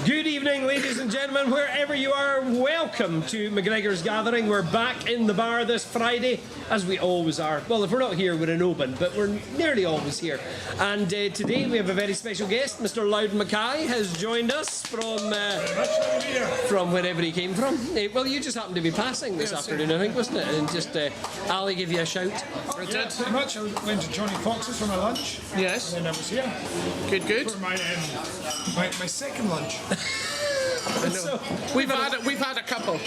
Good evening, ladies and gentlemen, wherever you are, welcome to MacGregor's Gathering. We're back in the bar this Friday, as we always are. Well, if we're not here, we're in Oban, but we're nearly always here. And today we have a very special guest. Mr. Louden MacKay has joined us from wherever he came from. Well, you just happened to be passing this afternoon, I think, wasn't it? And just Ali gave you a shout. I did. Pretty much. I went to Johnny Fox's for my lunch. Yes. And then I was here. Good, good. For my second lunch. So, we've had a couple.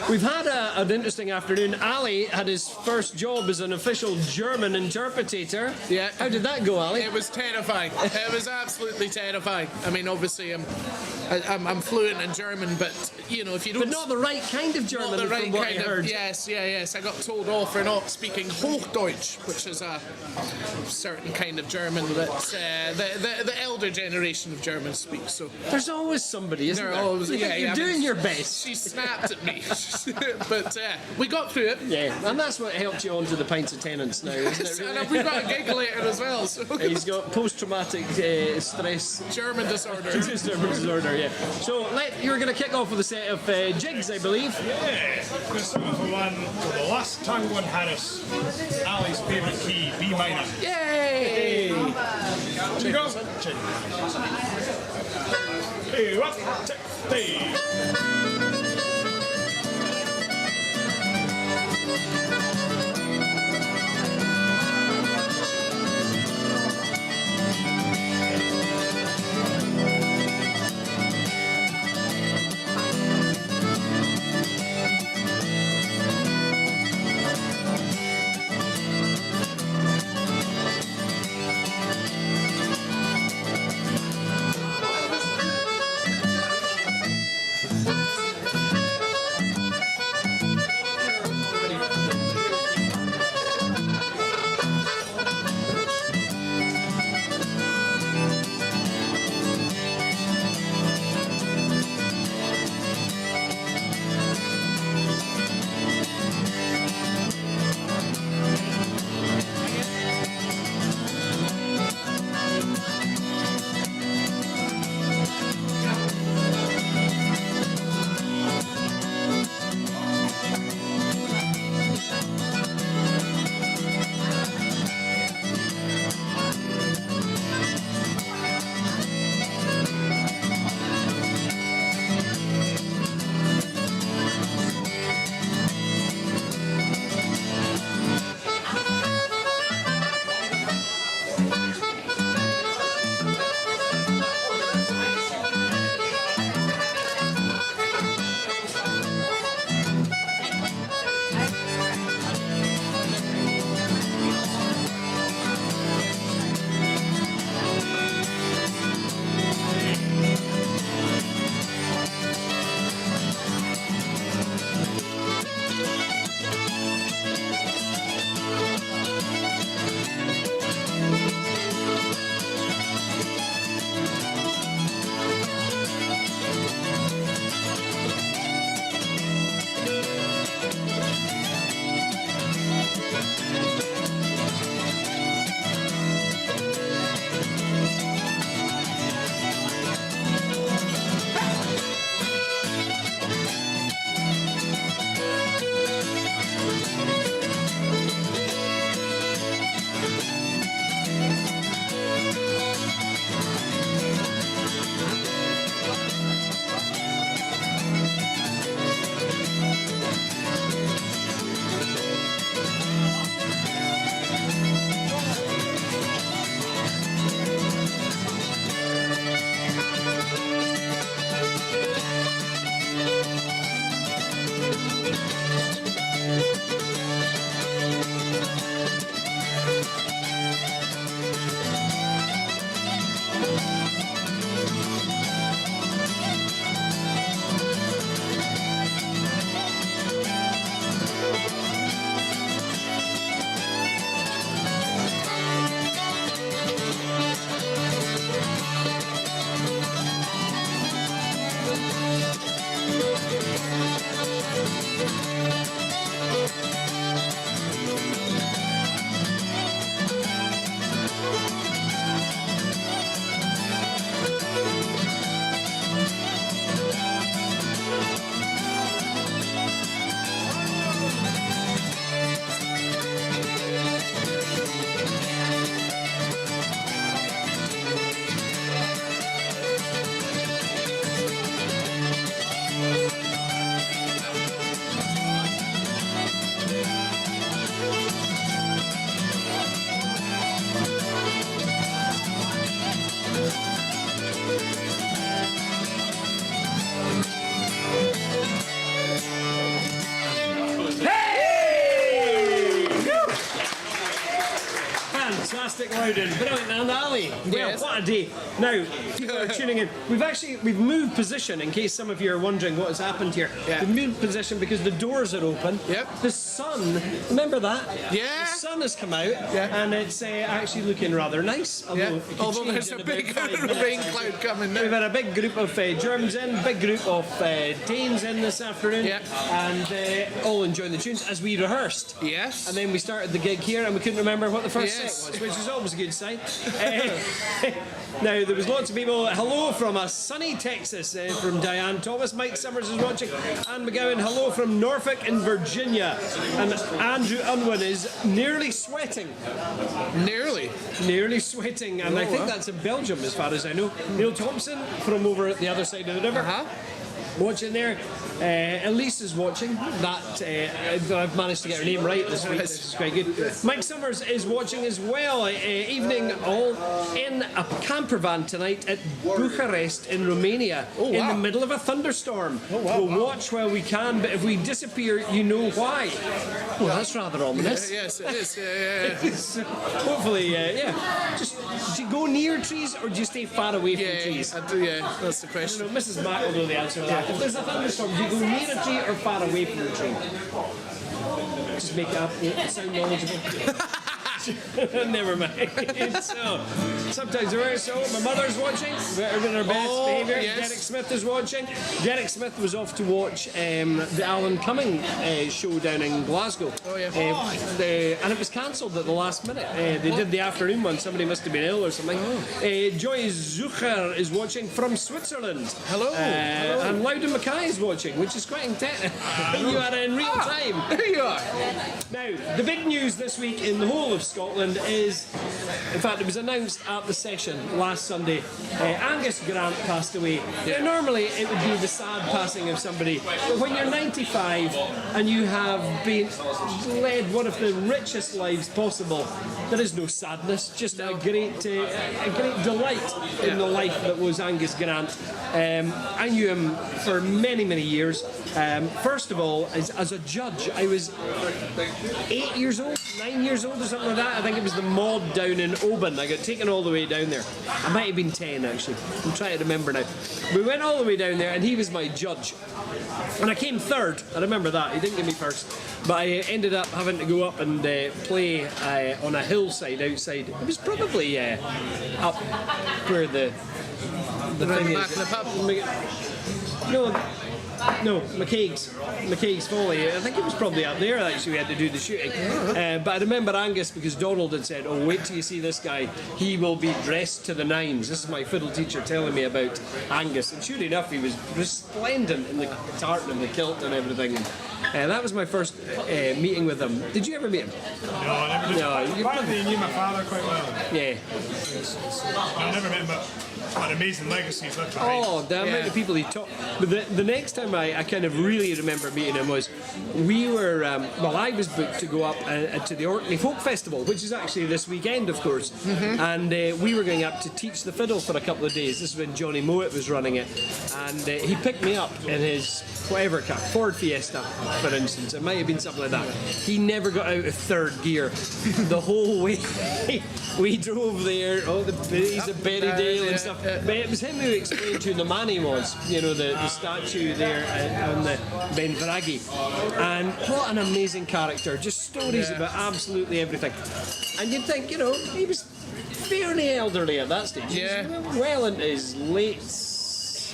We've had an interesting afternoon. Ali had his first job as an official German interpreter. Yeah. How did that go, Ali? It was terrifying. It was absolutely terrifying. I mean, obviously, I'm fluent in German, but you know, if you don't. But not the right kind of German. Not the right from what kind I heard. of. Yes. I got told off for not speaking Hochdeutsch, which is a certain kind of German that the elder generation of Germans speak. So there's always somebody, isn't there? Always, You're doing your best. She snapped at me, but we got through it. Yeah, and that's what helped you onto the pints of tenants now, isn't it? Really? And we've got a gig later as well. So he's got post-traumatic stress. German disorder. German disorder, yeah. So you're going to kick off with a set of jigs, I believe. Yeah. We're going to start off with one for the last tango in Harris. Ali's favourite key, B minor. Yay! Here you go. Check. Hey, what? Check. Hey. Louden, brilliant, and Ali. Well, Yes. what a day. Now, people are tuning in. We've moved position in case some of you are wondering what has happened here. Yeah. We've moved position because the doors are open. Yep. The sun, remember that? Yeah. The sun has come out, Yeah. and it's actually looking rather nice. Yeah. It could Although change there's in a about big 5 minutes. rain cloud coming We've now. had a big group of Germans in, big group of Danes in this afternoon, Yeah. and all enjoying the tunes as we rehearsed. Yes. And then we started the gig here, and we couldn't remember what the first Yes. set was, which is always a good sign. Now, there was lots of people. Hello from sunny Texas from Diane Thomas. Mike Summers is watching. Anne McGowan, hello from Norfolk in Virginia. And Andrew Unwin is nearly sweating. Nearly. Nearly sweating, and I think that's in Belgium as far as I know. Neil Thompson from over at the other side of the river. Watching there. Elise is watching. That I've managed to get her name right this week. This is quite good. Mike Summers is watching as well. Evening all in a camper van tonight at Bucharest in Romania in the middle of a thunderstorm. We'll watch while we can, but if we disappear, you know why. Well, that's rather ominous. Yes, it is. Yeah. Hopefully, Just do you go near trees or do you stay far away from trees? I do, yeah. That's the question. Mrs. Mack will know the answer to that. If there's a thunderstorm, do you go near a tree or far away from the tree? Just make it up, sound knowledgeable. Never mind. So, sometimes there is. So, my mother's watching. We're in our best behaviour. yes. Derek Smith is watching. Derek Smith was off to watch the Alan Cumming show down in Glasgow. Oh, yeah. And it was cancelled at the last minute. They did the afternoon one. Somebody must have been ill or something. Joy Zucher is watching from Switzerland. Hello. And Louden MacKay is watching, which is quite intense. You are in real time. There you are. Now, the big news this week in the whole of Scotland is, in fact, it was announced at the session last Sunday, Angus Grant passed away. Now, normally it would be the sad passing of somebody, but when you're 95 and you have been led one of the richest lives possible, there is no sadness, just a great delight in the life that was Angus Grant. I knew him for many, many years. First of all, as a judge, I was 8 years old, 9 years old or something like that. I think it was the mod down in Oban. I got taken all the way down there. I might have been 10 actually. I'm trying to remember now. We went all the way down there and he was my judge. And I came third. I remember that. He didn't give me first. But I ended up having to go up and play on a hillside outside. It was probably up where the thing Back is. in the pub. No, McCaig's Folly. I think it was probably up there actually we had to do the shooting. But I remember Angus because Donald had said, oh, wait till you see this guy. He will be dressed to the nines. This is my fiddle teacher telling me about Angus. And sure enough, he was resplendent in the tartan and the kilt and everything. And that was my first meeting with him. Did you ever meet him? No, I never did. No, you Apparently, knew my father quite well. Yeah. I never met him, but an amazing legacy he's left behind. Oh, the amount of people he taught. But the next time I kind of really remember meeting him was we were, I was booked to go up to the Orkney Folk Festival, which is actually this weekend, of course. And we were going up to teach the fiddle for a couple of days. This is when Johnny Mowat was running it. And he picked me up in his whatever car, Ford Fiesta, for instance. It might have been something like that. He never got out of third gear the whole way. We drove there, all the biddies of Berrydale and stuff. But it was him who explained who the Manny was, the statue there on the Benvragi. And what an amazing character. Just stories about absolutely everything. And you'd think, he was fairly elderly at that stage. Yeah. He was well into his late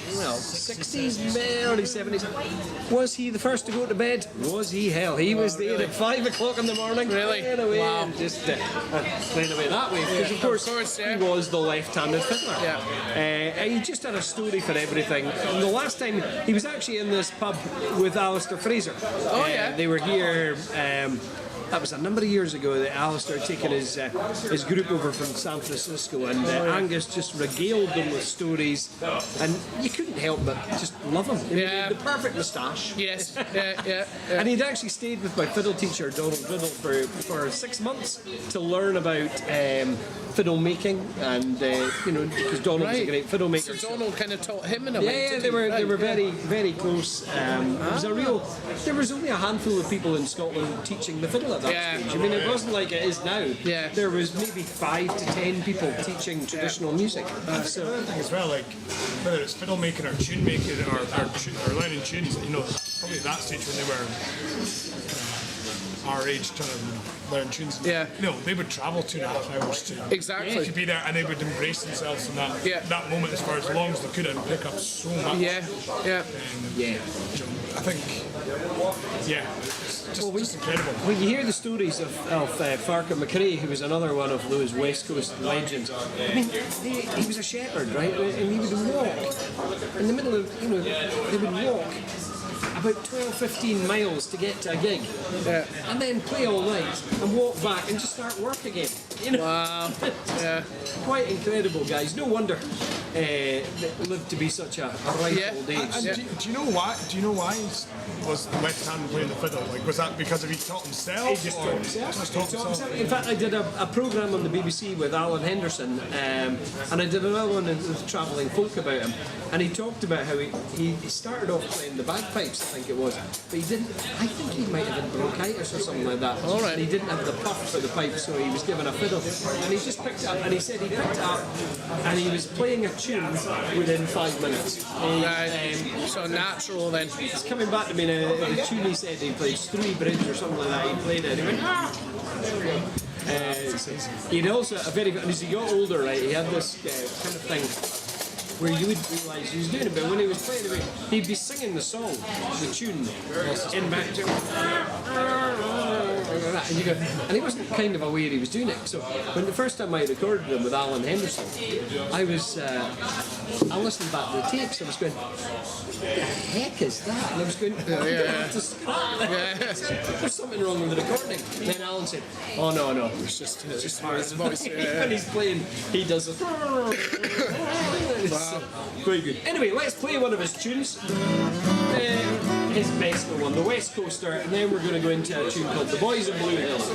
60s, early 70s. Was he the first to go to bed? Was he? Hell, he was there at 5 o'clock in the morning. Really? Playing away Wow. and just playing away that way. Because of course, he was the left-handed fiddler. And he just had a story for everything. And the last time he was actually in this pub with Alistair Fraser. Oh yeah. They were here. That was a number of years ago that Alistair had taken his group over from San Francisco, and Angus just regaled them with stories, and you couldn't help but just love him. He had the perfect moustache. Yes. Yeah. And he'd actually stayed with my fiddle teacher, Donald Riddle, for 6 months to learn about fiddle making, and because Donald was a great fiddle maker. So Donald kind of taught him in a way. Yeah, they were very, very close. There was only a handful of people in Scotland teaching the fiddle at that Yeah. stage. I mean, it wasn't like it is now. Yeah. There was maybe 5 to 10 people teaching traditional music. That's another thing as well, like whether it's fiddle making or tune making or learning tunes, probably at that stage when they were our age trying to learn tunes. Yeah. They would travel 2.5 hours to Exactly. to be there, and they would embrace themselves in that moment as far as long as they could and pick up so much. Yeah, yeah. I think, it's just incredible. When you hear the stories of Farquhar McRae, who was another one of those West Coast legends, I mean, he was a shepherd, right? And he would walk in the middle of, they would walk about 12, 15 miles to get to a gig, and then play all night and walk back and just start work again. Wow. Yeah. Quite incredible, guys. No wonder they lived to be such a ripe old age. And do you know why? Do you know why he was the left hand playing the fiddle? Like, was that because he taught himself? He just taught himself. In fact, I did a programme on the BBC with Alan Henderson, and I did another one with Travelling Folk about him. And he talked about how he started off playing the bagpipes, I think it was, but he didn't. I think he might have had bronchitis or something like that. All right. And he didn't have the puff for the pipe, so he was given a fiddle, and he just picked it up. And he said he picked it up, and he was playing a tune within 5 minutes. Right. So natural then. It's coming back to me now. The tune he said he played Three Bridge or something like that. He played it. And he went, ah! He'd also as he got older, right, he had this kind of thing where you would realise he was doing it, but when he was playing it, he'd be singing the song, the tune, in back to and you go, and he wasn't kind of aware he was doing it. So when the first time I recorded him with Alan Henderson, I listened back to the tapes. I was going, what the heck is that? And I was going, there's something wrong with the recording. And then Alan said, oh no, it's just his voice. When he's playing, he does it. It's quite good. Anyway, let's play one of his tunes. His best one, the West Coaster, and then we're going to go into a tune called The Boys in Blue Hills.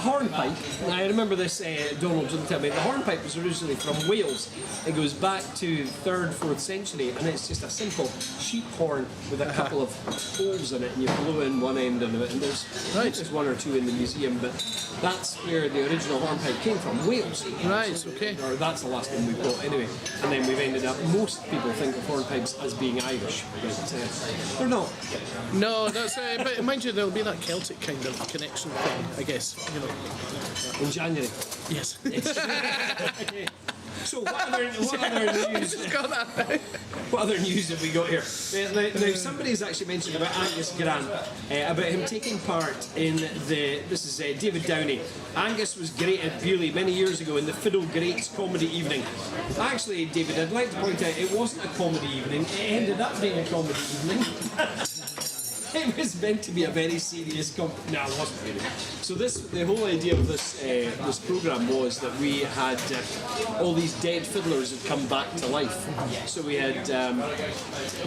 hornpipe, I remember this, Donald didn't tell me, the hornpipe was originally from Wales. It goes back to 3rd, 4th century, and it's just a simple sheep horn with a couple of holes in it, and you blow in one end of it, and there's one or two in the museum, but that's where the original hornpipe came from, Wales. Right, okay. Or that's the last one we've got, anyway. And then we've ended up, most people think of hornpipes as being Irish, but they're not. No, that's but mind you, there'll be that Celtic kind of connection thing, I guess. You know. In January. Yes. Okay. So what other news? What other news have we got here? Now somebody's actually mentioned about Angus Grant, about him taking part in this is David Downey. Angus was great at Bewley many years ago in the Fiddle Greats comedy evening. Actually, David, I'd like to point out it wasn't a comedy evening, it ended up being a comedy evening. It was meant to be a very serious no, it wasn't really. So the whole idea of this programme was that we had all these dead fiddlers had come back to life. So we had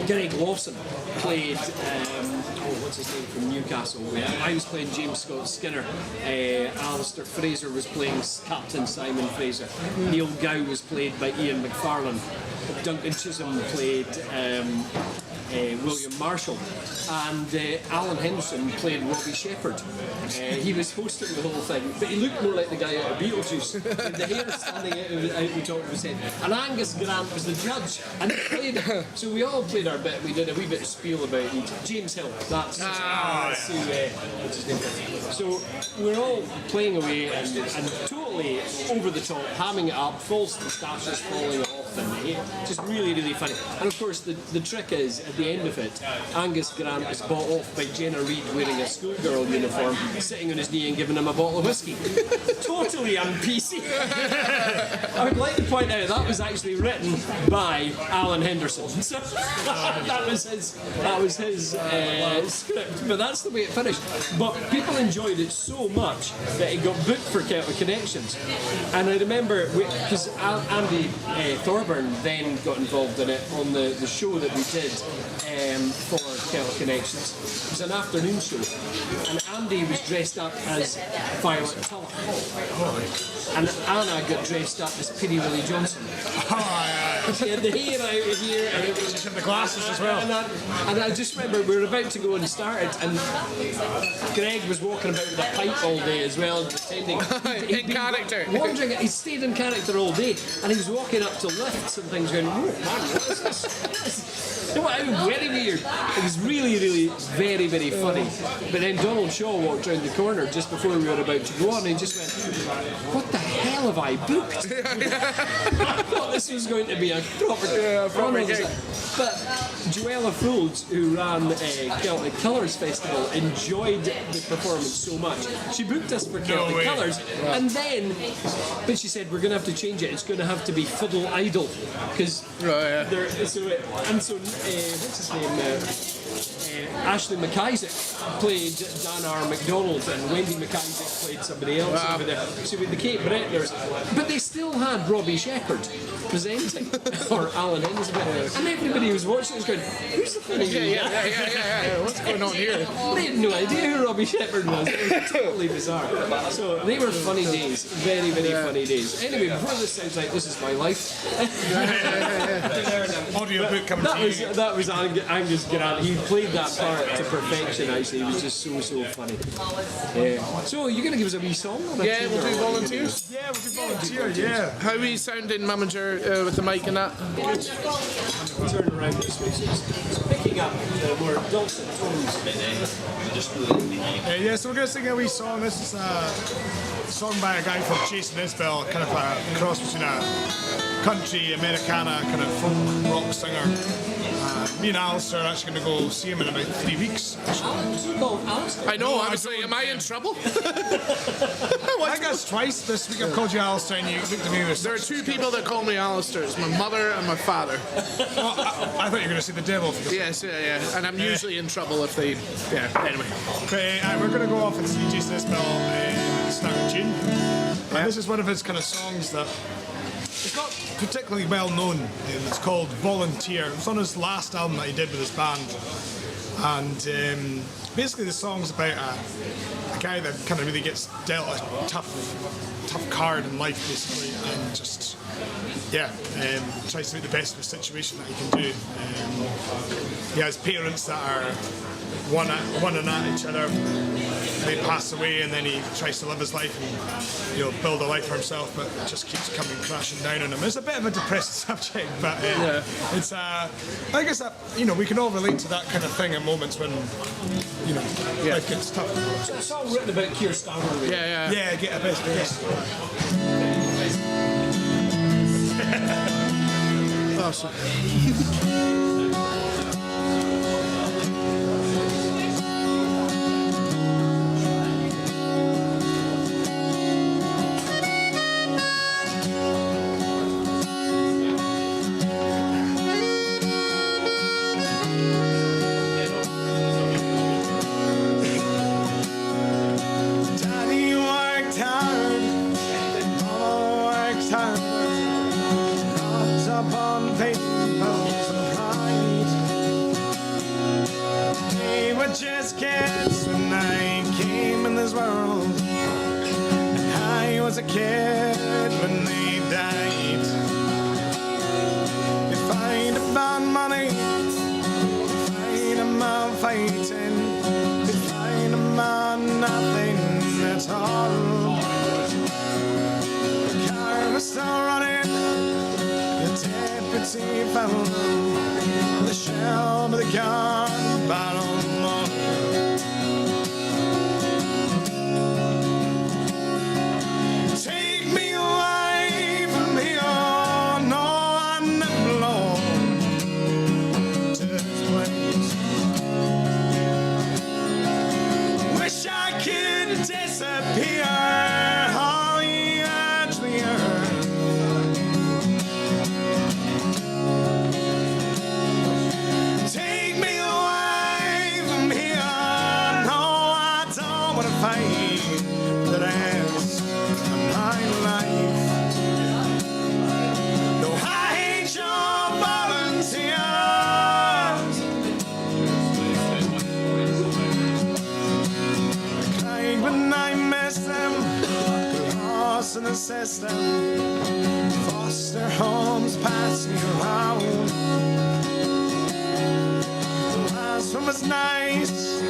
Greg Lawson played, what's his name from Newcastle? I was playing James Scott Skinner. Alistair Fraser was playing Captain Simon Fraser. Neil Gow was played by Ian McFarlane. Duncan Chisholm played William Marshall, and Alan Henderson played Robbie Shepherd. He was hosting the whole thing, but he looked more like the guy out of Beetlejuice, with the hair standing out the top of his head. And Angus Grant was the judge, and he played. So we all played our bit. We did a wee bit of spiel about James Hill. That's what's his name. So we're all playing away and totally over the top, hamming it up, false moustaches falling off, and just really, really funny. And of course, the trick is at the end of it, Angus Grant was bought off by Jenna Reid wearing a schoolgirl uniform, sitting on his knee and giving him a bottle of whiskey. Totally un-PC. I would like to point out that was actually written by Alan Henderson. So that was his script, but that's the way it finished. But people enjoyed it so much that it got booked for Celtic Connections. And I remember, because Andy Thorburn then got involved in it on the show that we did for Celtic Connections. It was an afternoon show, and Andy was dressed up as Violet Tuller, and Anna got dressed up as Piri Willie Johnson. She had the hair out here, and she had the glasses as well. And I just remember we were about to go and start it, and Greg was walking about with a pipe all day as well, pretending in character. Wandering, he stayed in character all day, and he was walking up to lifts and things, going, "Oh man, what is this?" It was very weird. It was really, really very, very funny. But then Donald Shaw walked round the corner just before we were about to go on, and he just went, "What the hell have I booked?" I thought this was going to be a proper gig. But Joella Folds, who ran Celtic Colours Festival, enjoyed the performance so much. She booked us for Celtic Colours, and then, but she said, we're going to have to change it. It's going to have to be Fiddle Idol. Because what's his name? Ashley McIsaac played Dan R. MacDonald, and Wendy McIsaac played somebody else over there. So with the Kate Bretners, but they still had Robbie Shepherd presenting, or Alan Henderson, and everybody was watching was going, "Who's the funny guy? Yeah. What's going on here?" They had no idea who Robbie Shepherd was. It was totally bizarre. So they were funny days, very, very funny days. Anyway, before this sounds like this is my life. Audio book coming to you. That was Angus Grant. He played that part to perfection. Actually, it was just so funny. So you're going to give us a wee song? Yeah, we'll do volunteers. Yeah, we'll do volunteers. Yeah. How are we sounding, Mamager, with the mic and that? Good. Turn around this way, so it's picking up more dulcet tones. So we're going to sing a wee song. This is a song by a guy called Jason Isbell, kind of a cross between a country, Americana, kind of folk rock singer. Me and Alistair are actually going to go see him in about 3 weeks. I know, I was like, am I in trouble? I guess twice this week I've called you Alistair and you looked at me with... There are two people that call me Alistair. It's my mother and my father. Well, I thought you were going to say the devil. Yes, yeah. And I'm usually in trouble if they... Yeah, anyway. But we're going to go off and see Jason Isbell start a tune. And this is one of his kind of songs that... It's not particularly well known. It's called Volunteer. It was on his last album that he did with his band. And basically the song's about a guy that kind of really gets dealt a tough card in life, basically, and just tries to make the best of the situation that he can do. He has parents that are one and at each other. They pass away, and then he tries to live his life and build a life for himself, but it just keeps coming crashing down on him. It's a bit of a depressing subject, but it's I guess that we can all relate to that kind of thing at moments when life gets tough. So it's all written about Keir Starmer. Really. Yeah, get a bit. Awesome. Just kids when I came in this world, and I was a kid when they died. They fight about money, they fight about fighting, they fight about nothing at all. The car was still running, the deputy found the shelf of the gun bottle. In the system, foster homes pass me around. The last one was nice,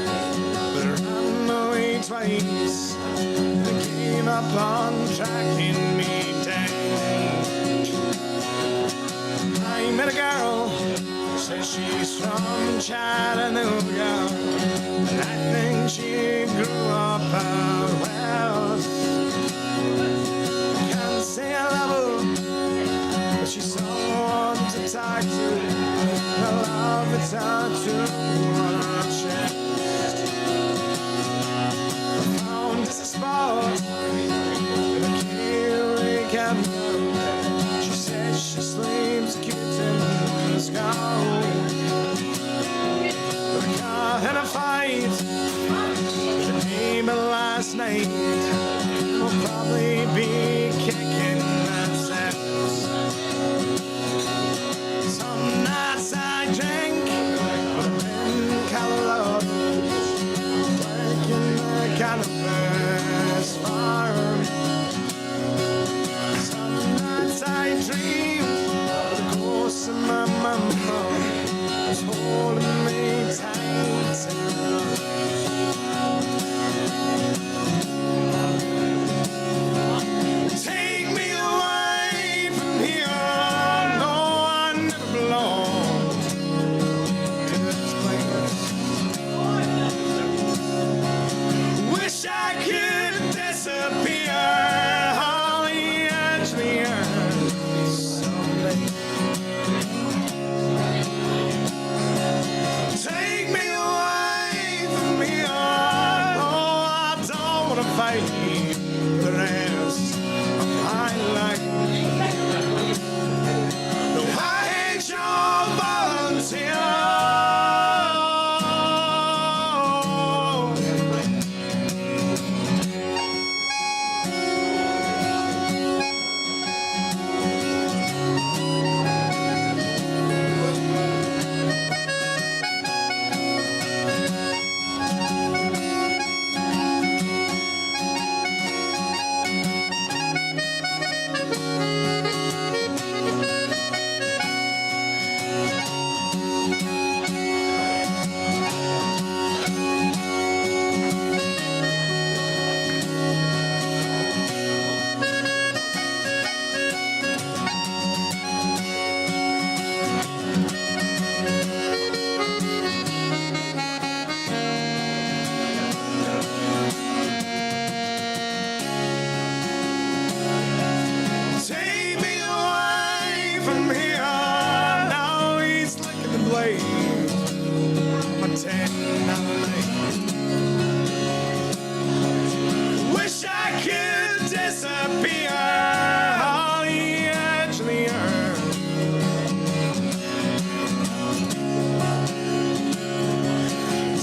but it ran away twice. They gave up on tracking me down. I met a girl, says she's from Chattanooga, and I think she grew up out west. Say I love her, but she's someone to talk to. I love it's tattoo on her chest. I found this spot in a Kiwi cabin. She says she sleeps cute in the sky. But I got in a fight with a neighbor last night. pier, on the edge of the earth.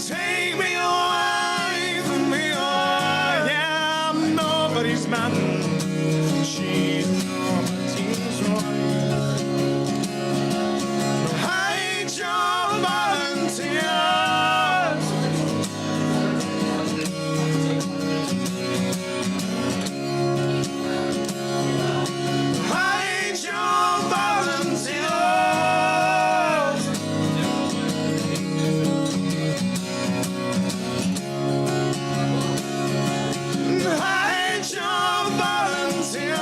Take me away from me, oh, yeah, I'm nobody's man. She's nobody's wife. Hide your volunteers. Hide your volunteers. Hide your volunteers.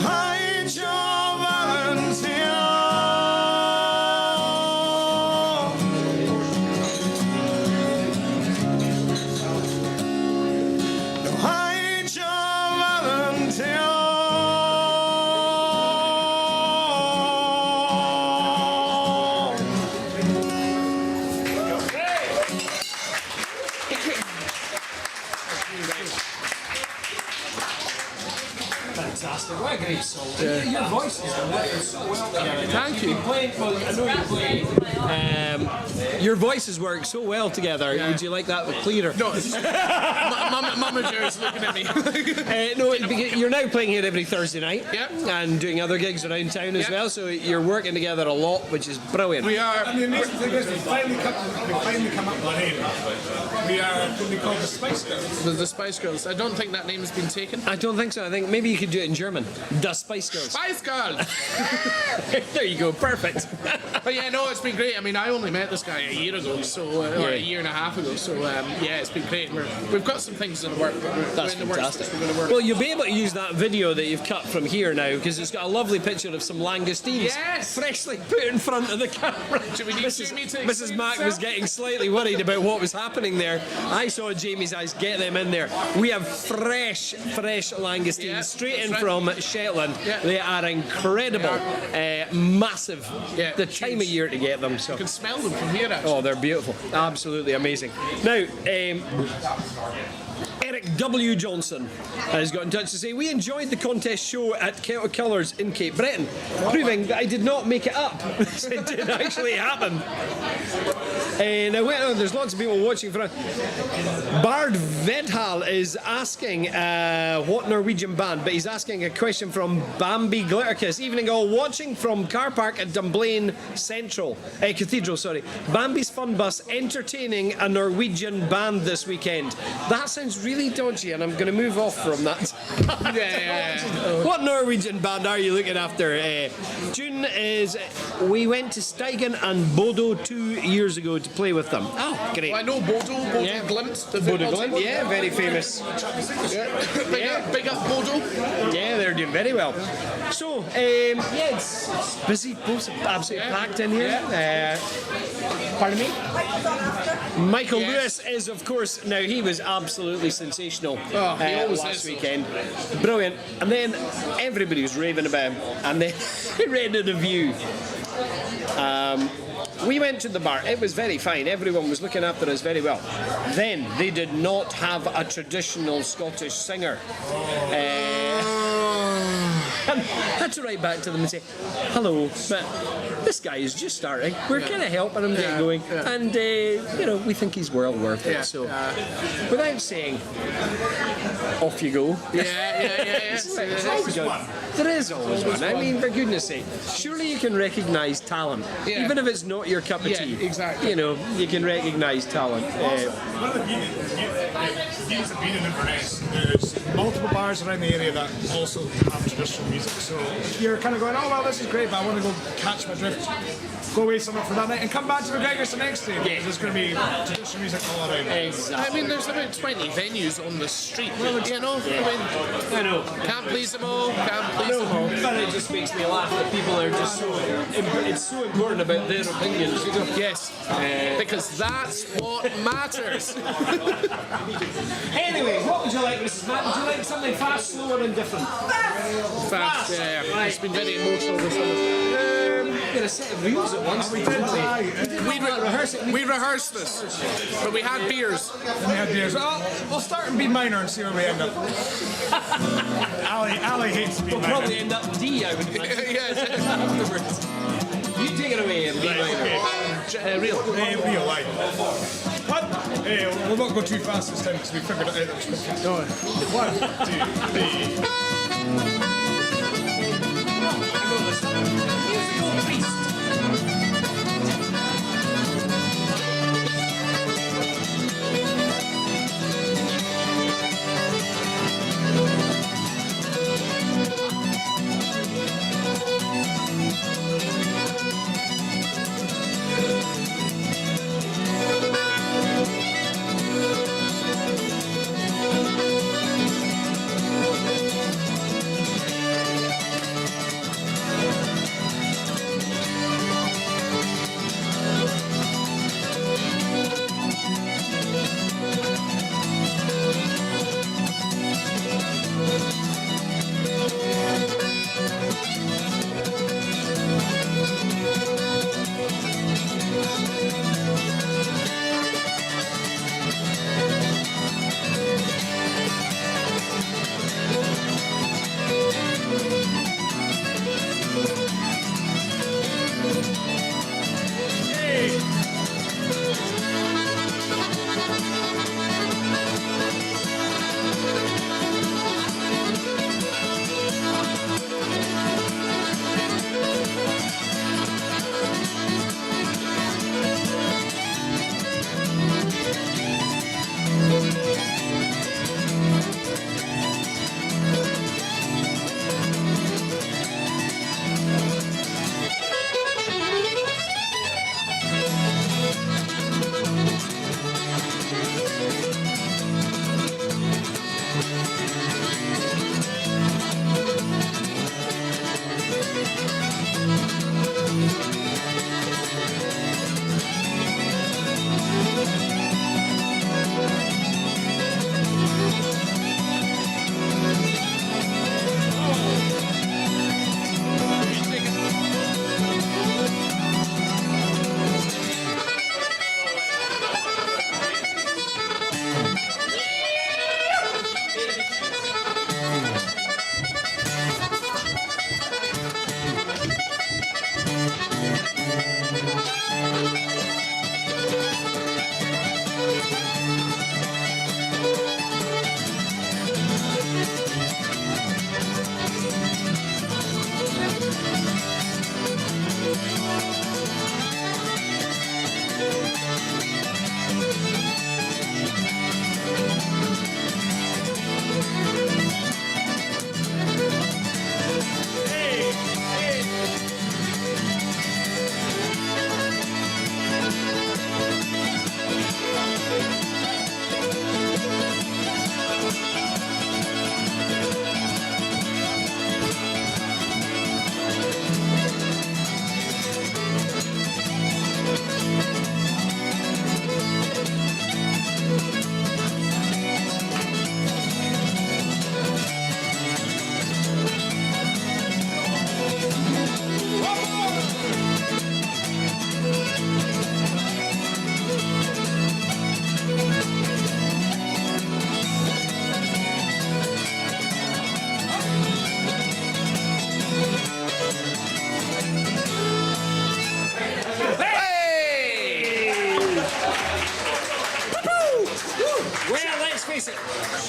Hide your volunteers. Hide your volunteers. Fantastic. What a great song. Your voice is working so well together. Thank you. Well, I know you play. Your voices work so well together. Would you like that with clearer? No, Mamager is looking at me. No, you're now playing here every Thursday night. Yep. And doing other gigs around town as Yep. well. So you're working together a lot, which is brilliant. We are. The amazing thing is we finally come up with a name. We are what we call the Spice Girls. The Spice Girls. I don't think that name has been taken. I don't think so. I think maybe you could do it in German. The Spice Girls. Spice Girls! There you go. Perfect. But yeah, no, it's been great. I mean, I only met this guy a year ago, so or a year and a half ago. So yeah, it's been great. We've got some things in the work. That's in the works fantastic. which we're going to work. Well, you'll be able to use that video that you've cut from here now because it's got a lovely picture of some langoustines Yes! freshly put in front of the camera. Do we need Jamie to Mrs. explain Mack was himself? getting slightly worried about what was happening there. I saw Jamie's eyes. Get them in there. We have fresh langoustines Yeah, straight in that's from Shetland. Yeah. They are incredible, massive. Yeah, the time of year to get them. So. You can smell them from here, actually. Oh, they're beautiful. Absolutely amazing. Now, Eric W. Johnson has got in touch to say, we enjoyed the contest show at Celtic Colours in Cape Breton, proving that I did not make it up. It did actually happen. Now, there's lots of people watching for us. Bard Vedhal is asking what Norwegian band, but he's asking a question from Bambi Glitterkiss. Evening all, watching from car park at Dunblane Cathedral. Bambi's Fun Bus entertaining a Norwegian band this weekend. That sounds really dodgy, and I'm going to move off from that. Yeah. What Norwegian band are you looking after? June is, we went to Steigen and Bodo 2 years ago to play with them. Oh, great. Well, I know Bodo Yeah. Glimt. The Bodo football Glimt, team. yeah, very famous. Big up Bodo. Yeah, they're doing very well. So, yeah, it's busy, both absolutely packed in here. Pardon me? Michael Yes. Lewis is, of course, now he was absolutely sensational Oh, he always last is. weekend. Brilliant. And then everybody was raving about him. And then he read a review. We went to the bar. It was very fine. Everyone was looking after us very well. Then they did not have a traditional Scottish singer. And I had to write back to them and say, hello, but this guy is just starting. We're kind of helping him get going. Yeah. And, we think he's well worth it. Yeah, So, without saying, off you go. Yeah. It's always good. There is always one. I mean, for goodness sake, surely you can recognise talent, Yeah. even if it's not your cup of Yeah, tea. exactly. You can recognise talent. One of the beauties of being in Inverness, there's multiple bars around the area that also have traditional music. So you're kind of going, oh well, this is great, but I want to go catch my drift, go away somewhere for that night, and come back to MacGregor's the next day. Yeah. There's going to be traditional music all around. Exactly. I mean, there's about 20 venues on the street. I mean, I know. can't please them all. Can't please them all. But it just makes me laugh that people are just so. It's so important about their opinions. Yes, because that's what matters. Anyway, what would you like, Mrs. Matt? Would you like something fast, slow, or indifferent? Fast, yeah. It's been very emotional this summer. We had a set of reels at once. We did. We rehearsed this, but we had beers. We had beers. We'll start in B minor and see where we end up. Ali hates B We'll minor. probably end up D, I would imagine. Yes. Afterwards. You take it away in B minor. Real. Real life. What? Hey, we'll not go too fast this time because we figured it out that was quick. No. 1, 2, 3. Musical priest.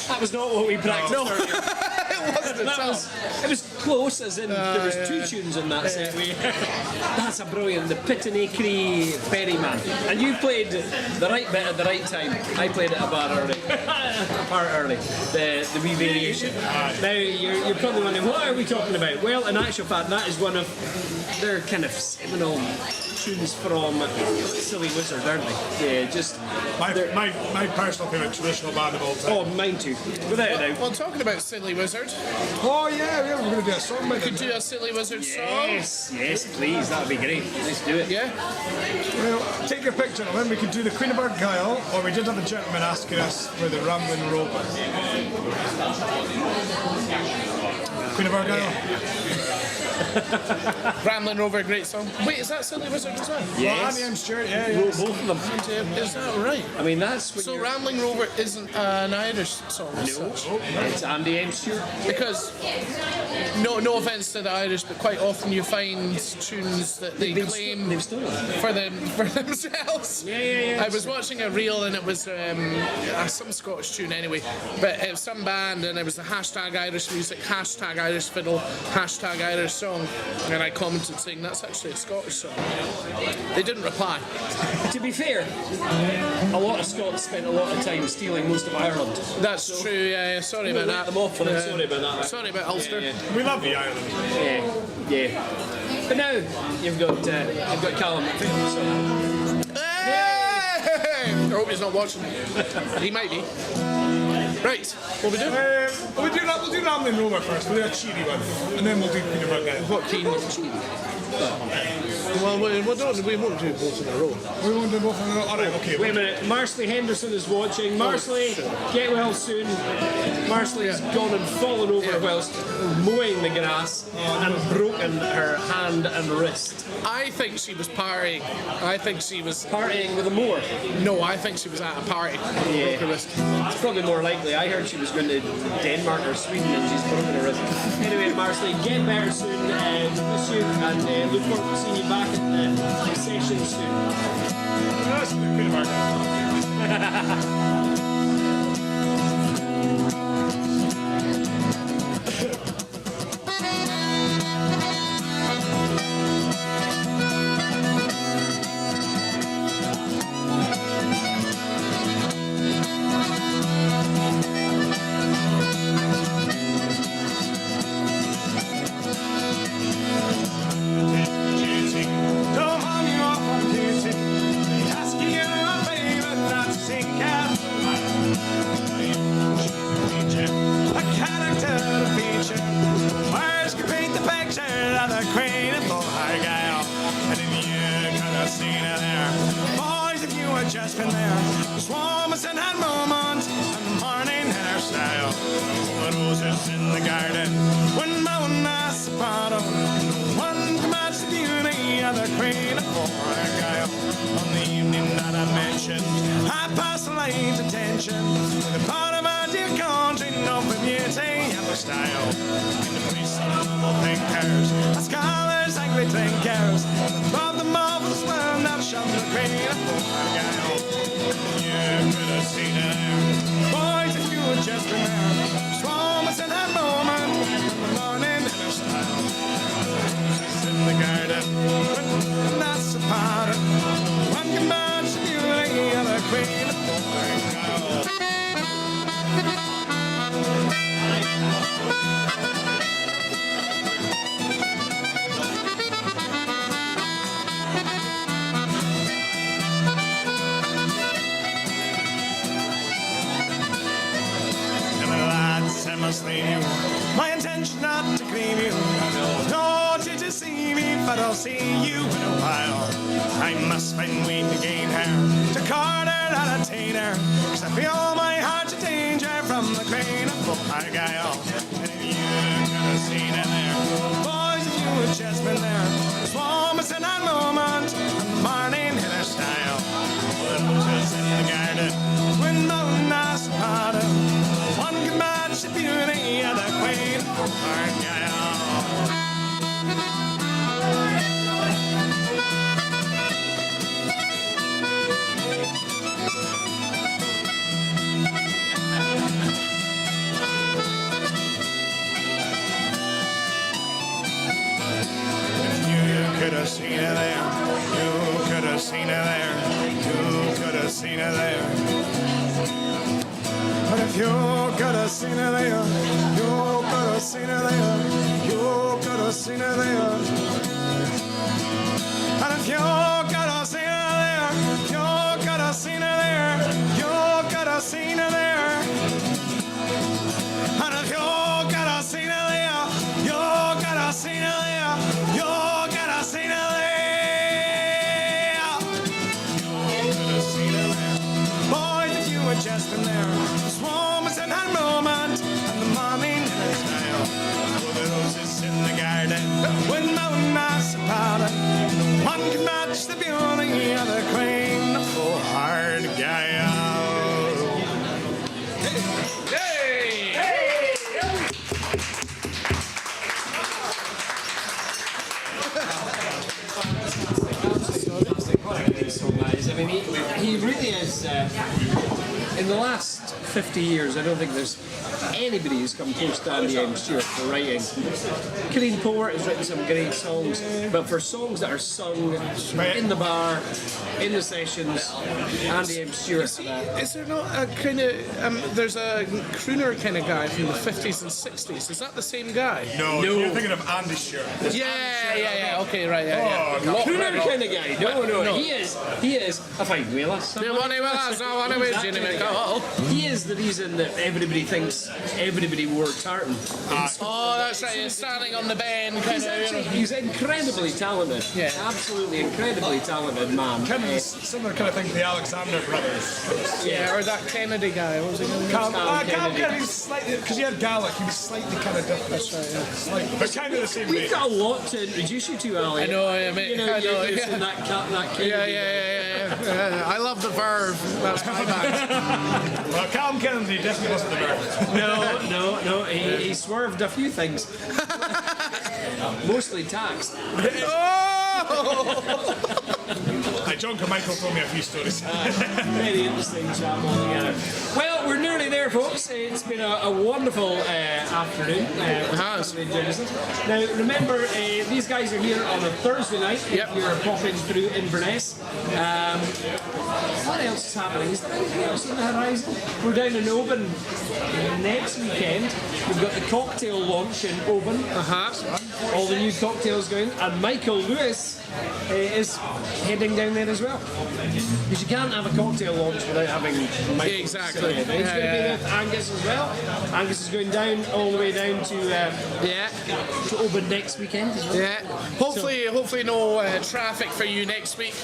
That was not what we practiced earlier. It was close, as in there was two tunes in that set. That's a brilliant, the Pittanacre Ferryman. And you played the right bit at the right time. I played it a part early, the wee variation. Now, you're probably wondering, what are we talking about? Well, in actual fact, that is one of their kind of seminal tunes from Silly Wizard, aren't they? Yeah, just... My personal favourite traditional band of all time. Oh, mine too, without a doubt. Well, talking about Silly Wizard, Oh yeah, we're going to do a song about could it. do a Silly Wizard song. Yes, please, that would be great. Let's do it. Yeah. Well, take your picture and then we could do the Queen of Argyll, or we did have a gentleman asking us for the Rambling Rope. Queen of Argyll. Ramblin' Rover, great song. Wait, is that Silly Wizard as well? Well, Yes. Andy M. Stewart, yeah. Both of them. Is that right? I mean, that's what So you're... Rambling Rover isn't an Irish song as No, such? it's Andy M. Stewart. Because, no offence to the Irish, but quite often you find tunes that they claim They've stolen. for themselves. Yeah. I was watching a reel and it was some Scottish tune anyway, but it was some band and it was the hashtag Irish music, hashtag Irish fiddle, hashtag Irish song, and I commented saying that's actually a Scottish song. They didn't reply. To be fair, a lot of Scots spent a lot of time stealing most of Ireland. That's true, yeah, sorry about Let that. them off for them, sorry about that. Sorry about Ulster. Yeah. We love the Ireland. Yeah. But now you've got Callum McPhail, so Hey! I hope he's not watching. He might be. Right, what we do? We'll do Ramblin' Rover first. We'll do a cheery one, and then we'll do Peter Bucket. What keen is cheating? Well, we won't do both in a row. We won't do both in a row. All right, okay. wait a minute. Marsley Henderson is watching. Marsley, get well soon. Marsley's gone and fallen over whilst mowing the grass and broken her hand and wrist. I think she was partying. I think she was. Partying with a mower. No, I think she was at a party. Yeah. Broke her wrist. It's probably more likely. I heard she was going to Denmark or Sweden and she's broken her wrist. Anyway, Marsley, get better soon. We miss you and look forward to seeing you back in the session soon. That's Peter Bucket. Don't hang you off on duty. They ask you a favor not to sing out. A character to feature. Words can paint the picture of the queen of Argyle. And if you could have seen her there, boys, if you had just been there, swarmers in her moment and the morning in her style. The roses in the garden when mountain as a bottom. One can match the beauty of the queen of Argyle. On the evening that I mentioned, I passed the light attention to the part of our dear country known for beauty and for style. In the priests and noble thinkers, and scholars and great thinkers, above the marvelous world that shone the queen of Argyle. You could have seen her there, boys, if you had just been there. Swarmers in her moment, in the morning in her style. Roses in the garden, and that's a part of one can match the beauty of the queen of Argyle. And the lads, I must leave you. My intention not to grieve you, nor to deceive me, but I'll see you in a while. I must find way to gain her, to court her and attain her, 'cause I feel my heart in danger from the queen of Argyle. And if you could have seen her there, boys, if you had just been there, the swarmers in that moment, and the morning in her style. The roses in the garden, when mountain as a bottom, one can match the beauty of the queen of Argyle. You could have seen her there. You could have seen her there. You could have seen her there. But if you could have seen her there, you could have seen her there. You could have seen her there. And if you could have seen her there, you could have seen her there. You could have seen her there. And if you could have seen her there, you could have seen her there. You could have seen her there. You could have seen her there. Boys, if you had just been there. Swarmers in her moment, and the morning in her style. Oh, the roses in the garden, when my I mean, he really is. In the last 50 years, I don't think there's anybody who's come close to Andy M. Stewart for writing. Killeen Power has written some great songs, but for songs that are sung in the bar, in the sessions, Andy M. Stewart. Is there not a kind of there's a crooner kind of guy from the 50s and 60s? Is that the same guy? No, you're thinking of Andy Stewart. Yeah. Okay, right. Yeah. Crooner kind of guy. No. He is a fine whaler. He is the reason that everybody thinks everybody wore tartan. Oh, that's right. He's standing on the bend, kind of. He's incredibly talented. Yeah. Absolutely incredibly talented man. Kind of similar kind of thing to the Alexander brothers. Yeah, or that Kennedy guy. What was he called? Cam Kennedy. Kennedy's slightly, because he had Gaelic, he was slightly kind of different. That's right. Yeah. Slightly, but kind of the same We've way. got a lot to introduce you to, Ali. I know, I mean, You know, I know, you're yeah. that Kennedy. Yeah. I love the verve. That's my bag. Well, Cam Kennedy definitely wasn't the bird. No. He swerved a few things. Mostly tax. John Carmichael told me a few stories. Very interesting chat altogether. Well, we're nearly there, folks. It's been a wonderful afternoon. has. Now, remember, these guys are here on a Thursday night. Yep. If you're popping through Inverness. What else is happening? Is there anything else on the horizon? We're down in Oban next weekend. We've got the cocktail launch in Oban. All the new cocktails going. And Michael Lewis is heading down there as well. Because you can't have a cocktail launch without having Michael. Exactly. He's going to be with Angus as well. Angus is going down all the way down to Oban next weekend as well. Yeah. Hopefully no traffic for you next week.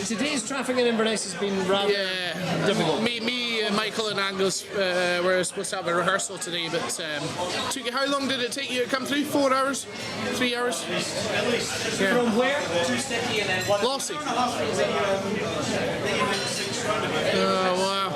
Today's traffic in Inverness has been rather difficult. Me, Michael and Angus were supposed to have a rehearsal today, but how long did it take you to come through? 4 hours? 3 hours? From where? Lossy. Oh, wow.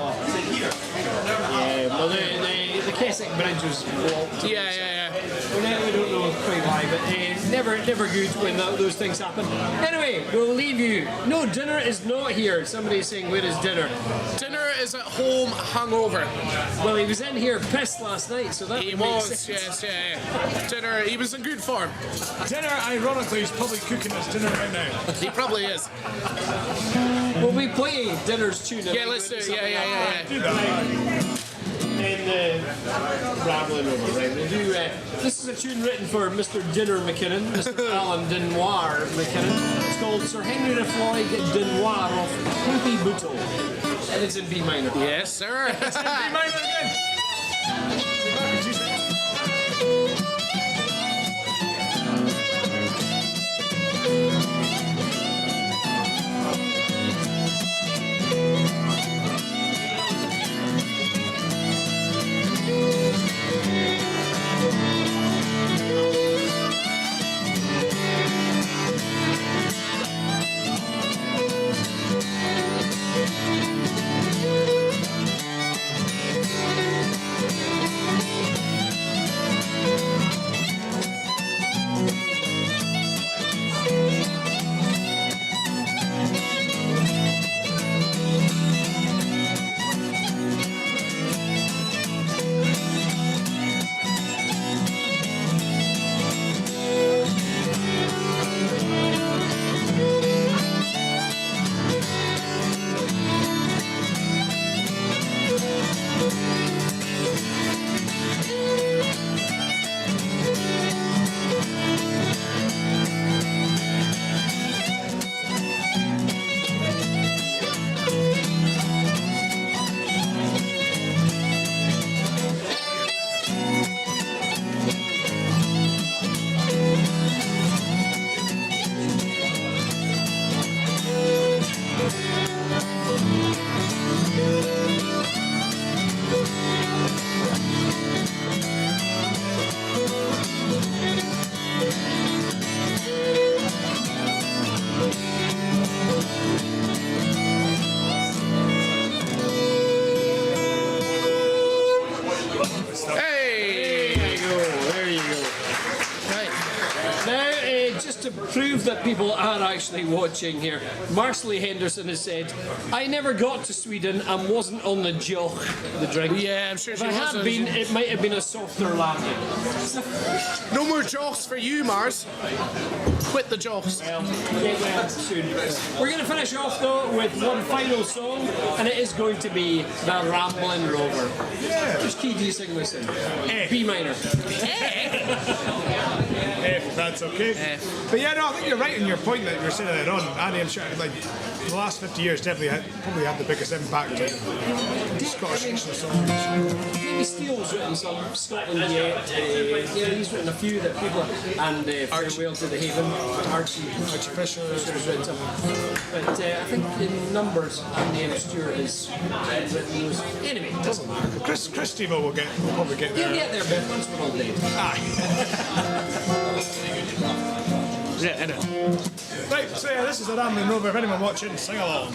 Well, the Keswick Bridge was blocked. Yeah. We don't know quite why, but never good when those things happen. Anyway, we'll leave you. No, dinner is not here. Somebody's saying, where is dinner? Dinner is at home hungover. Well, he was in here pissed last night, so that He would make was, sense. yes. Dinner, he was in good form. Dinner, ironically, is probably cooking his dinner right now. He probably is. Will we play dinner's tune? Yeah, let's do it. Yeah. Do that. And rambling over, right? We'll do, this is a tune written for Mr. Dinner McKinnon, Mr. Alan Denoir McKinnon. It's called Sir Henry de Floyd Denoir of Poopy Bootle. And it's in B minor. Yes, sir. Be mindful again. prove that people are actually watching here. Marsley Henderson has said, I never got to Sweden and wasn't on the joch, the drink. Yeah, I'm sure If she I had wasn't. been, it might have been a softer landing. No more jocks for you, Mars. Quit the jocks. Well, get well soon. We're going to finish off though with one final song, and it is going to be The Ramblin' Rover. Yeah. Which key do you sing this in? B minor. If that's okay. But yeah, no, I think you're right in your point that you were saying that on. Andy, I'm sure, like, the last 50 years definitely probably had the biggest impact on Scottish traditional songs. Davy Steele's written some Scotland Yet. Yeah, he's written a few that people, and Farewell to the Haven. Archie Fisher. Fisher's written some. But I think in numbers, Andy Stewart has written those. Anyway, it doesn't matter. Chris Stevo will probably get He'll there. get there, but once we're all dead. Yeah, I know. Right, so yeah, this is the Ramblin' Rover. If anyone watching, sing along.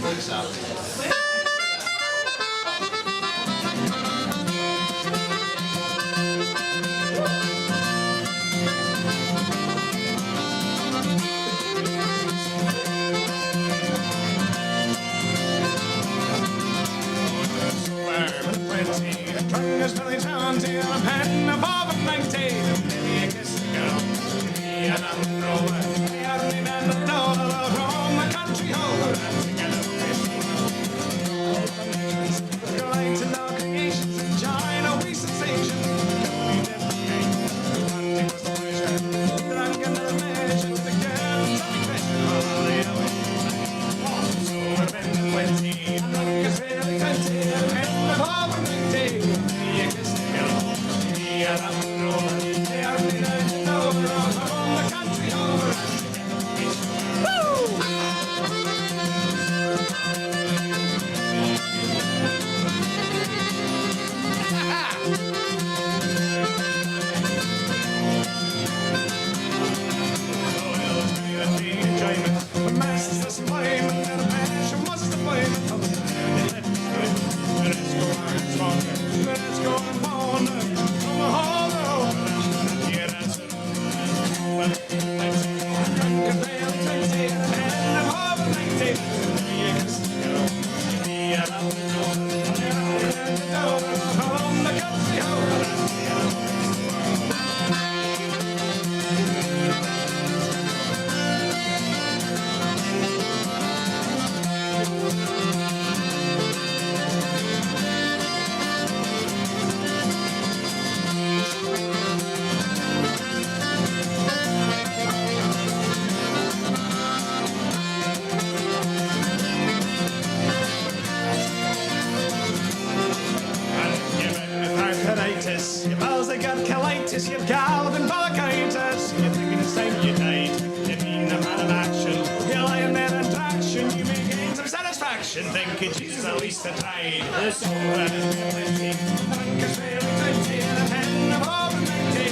Your balls they got colitis, you've galloping bronchitis. You're thinking it's time you died. You mean a man of action. You're lying there in traction. You may gain some satisfaction. Thinking Jesus at least I tried. This all that is plenty. Drunkers really plenty. And a pen of over 90.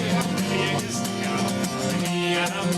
You just go. Me and I'm